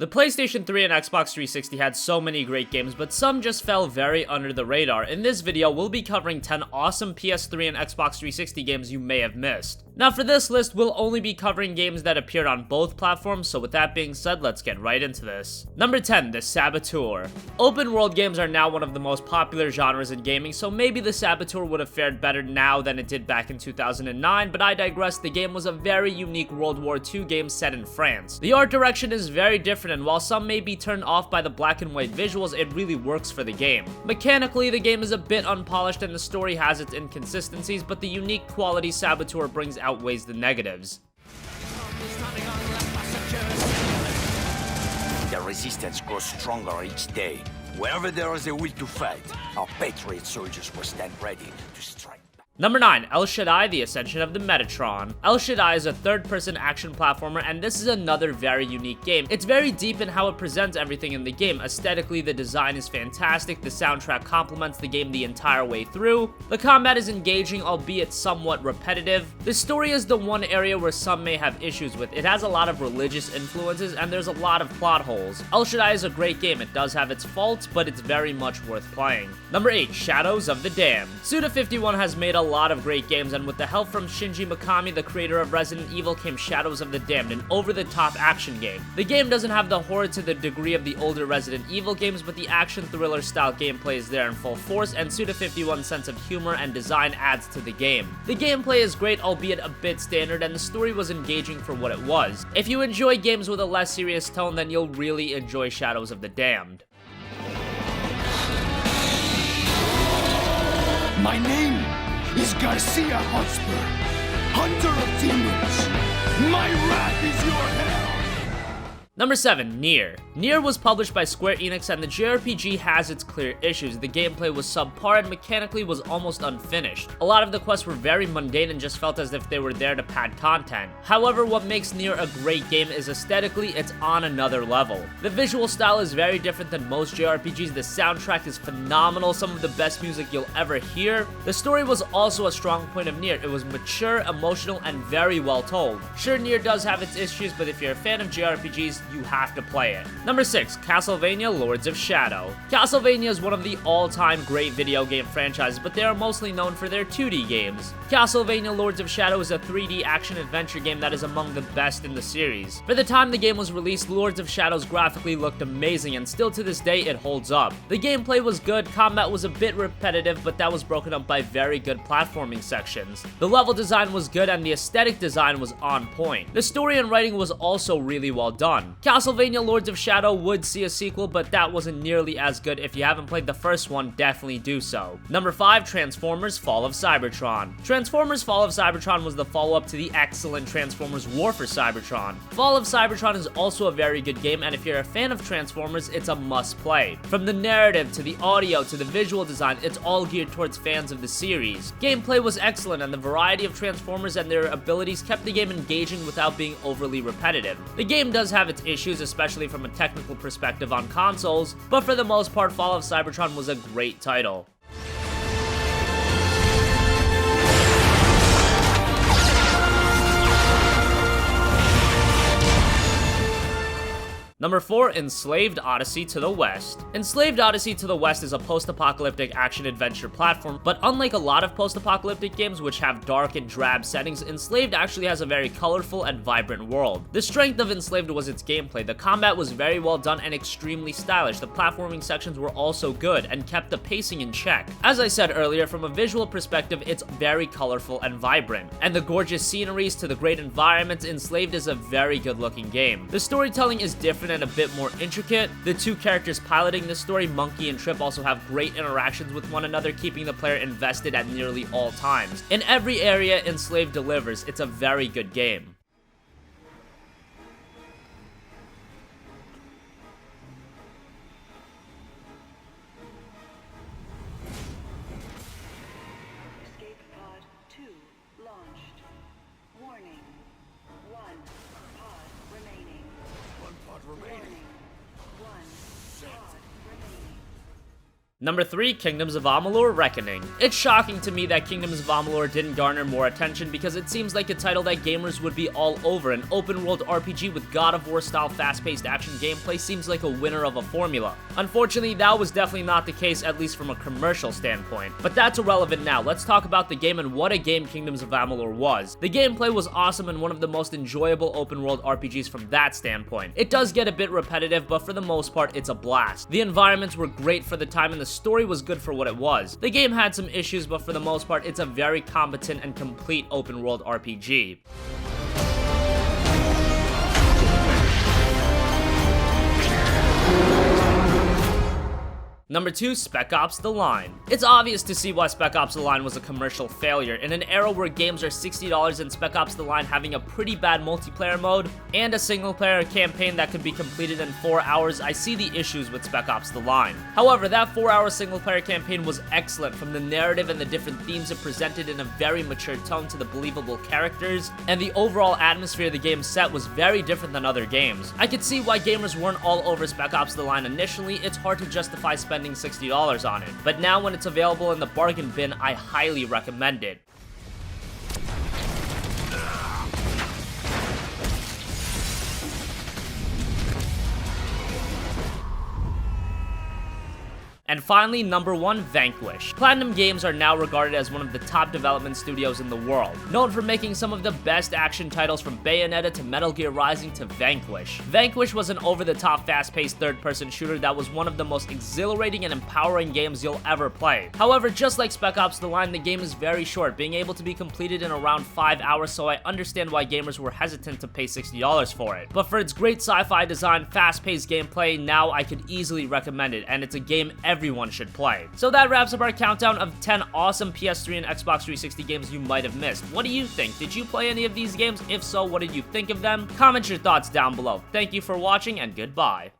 The PlayStation 3 and Xbox 360 had so many great games, but some just fell very under the radar. In this video, we'll be covering 10 awesome PS3 and Xbox 360 games you may have missed. Now for this list, we'll only be covering games that appeared on both platforms, so with that being said, let's get right into this. Number 10, the Saboteur. Open world games are now one of the most popular genres in gaming, so maybe the Saboteur would have fared better now than it did back in 2009, but I digress. The game was a very unique World War II game set in France. The art direction is very different, and while some may be turned off by the black and white visuals, it really works for the game. Mechanically, the game is a bit unpolished and the story has its inconsistencies, but the unique quality Saboteur brings outweighs the negatives. The resistance grows stronger each day. Wherever there is a will to fight, our patriot soldiers will stand ready to strike. Number 9, El Shaddai, the Ascension of the Metatron. El Shaddai is a third-person action platformer, and this is another very unique game. It's very deep in how it presents everything in the game. Aesthetically, the design is fantastic, the soundtrack complements the game the entire way through, the combat is engaging, albeit somewhat repetitive. The story is the one area where some may have issues with. It has a lot of religious influences, and there's a lot of plot holes. El Shaddai is a great game. It does have its faults, but it's very much worth playing. Number 8, Shadows of the Damned. Suda51 has made a lot of great games, and with the help from Shinji Mikami, the creator of Resident Evil, came Shadows of the Damned, an over-the-top action game. The game doesn't have the horror to the degree of the older Resident Evil games, but the action thriller style gameplay is there in full force, and Suda51's sense of humor and design adds to the game. The gameplay is great, albeit a bit standard, and the story was engaging for what it was. If you enjoy games with a less serious tone, then you'll really enjoy Shadows of the Damned. My name is Garcia Hotspur, hunter of demons. My wrath is your hell. Number 7, NIER. NIER was published by Square Enix, and the JRPG has its clear issues. The gameplay was subpar and mechanically was almost unfinished. A lot of the quests were very mundane and just felt as if they were there to pad content. However, what makes NIER a great game is aesthetically, it's on another level. The visual style is very different than most JRPGs, the soundtrack is phenomenal, some of the best music you'll ever hear. The story was also a strong point of NIER. It was mature, emotional, and very well told. Sure, NIER does have its issues, but if you're a fan of JRPGs, you have to play it. Number 6, Castlevania Lords of Shadow. Castlevania is one of the all-time great video game franchises, but they are mostly known for their 2D games. Castlevania Lords of Shadow is a 3D action-adventure game that is among the best in the series. For the time the game was released, Lords of Shadows graphically looked amazing, and still to this day it holds up. The gameplay was good, combat was a bit repetitive, but that was broken up by very good platforming sections. The level design was good, and the aesthetic design was on point. The story and writing was also really well done. Castlevania Lords of Shadow would see a sequel, but that wasn't nearly as good. If you haven't played the first one, definitely do so. Number 5, Transformers Fall of Cybertron. Transformers Fall of Cybertron was the follow-up to the excellent Transformers War for Cybertron. Fall of Cybertron is also a very good game, and if you're a fan of Transformers, it's a must-play. From the narrative, to the audio, to the visual design, it's all geared towards fans of the series. Gameplay was excellent, and the variety of Transformers and their abilities kept the game engaging without being overly repetitive. The game does have its issues, especially from a technical perspective on consoles, but for the most part, Fall of Cybertron was a great title. Number 4, Enslaved Odyssey to the West. Enslaved Odyssey to the West is a post-apocalyptic action-adventure platform, but unlike a lot of post-apocalyptic games which have dark and drab settings, Enslaved actually has a very colorful and vibrant world. The strength of Enslaved was its gameplay. The combat was very well done and extremely stylish. The platforming sections were also good and kept the pacing in check. As I said earlier, from a visual perspective, it's very colorful and vibrant. And the gorgeous sceneries to the great environments, Enslaved is a very good-looking game. The storytelling is different and a bit more intricate. The two characters piloting this story, Monkey and Trip, also have great interactions with one another, keeping the player invested at nearly all times. In every area, Enslaved delivers. It's a very good game. Escape pod 2 launched. Warning. 1 pod remaining. One pod remaining. Warning. 1 pod remaining. Number 3, Kingdoms of Amalur: Reckoning. It's shocking to me that Kingdoms of Amalur didn't garner more attention because it seems like a title that gamers would be all over. An open-world RPG with God of War style fast-paced action gameplay seems like a winner of a formula. Unfortunately, that was definitely not the case, at least from a commercial standpoint. But that's irrelevant now. Let's talk about the game and what a game Kingdoms of Amalur was. The gameplay was awesome and one of the most enjoyable open-world RPGs from that standpoint. It does get a bit repetitive, but for the most part, it's a blast. The environments were great for the time and the story was good for what it was. The game had some issues, but for the most part, it's a very competent and complete open-world RPG. Number 2, Spec Ops: The Line. It's obvious to see why Spec Ops: The Line was a commercial failure. In an era where games are $60 and Spec Ops: The Line having a pretty bad multiplayer mode and a single-player campaign that could be completed in 4 hours, I see the issues with Spec Ops: The Line. However, that 4-hour single-player campaign was excellent, from the narrative and the different themes it presented in a very mature tone to the believable characters, and the overall atmosphere the game set was very different than other games. I could see why gamers weren't all over Spec Ops: The Line initially. It's hard to justify spending $60 on it, but now when it's available in the bargain bin, I highly recommend it. And finally, number 1, Vanquish. Platinum Games are now regarded as one of the top development studios in the world, known for making some of the best action titles from Bayonetta to Metal Gear Rising to Vanquish. Vanquish was an over-the-top, fast-paced third-person shooter that was one of the most exhilarating and empowering games you'll ever play. However, just like Spec Ops: The Line, the game is very short, being able to be completed in around 5 hours, so I understand why gamers were hesitant to pay $60 for it. But for its great sci-fi design, fast-paced gameplay, now I could easily recommend it, and it's a game everyone should play. So that wraps up our countdown of 10 awesome PS3 and Xbox 360 games you might have missed. What do you think? Did you play any of these games? If so, what did you think of them? Comment your thoughts down below. Thank you for watching, and goodbye.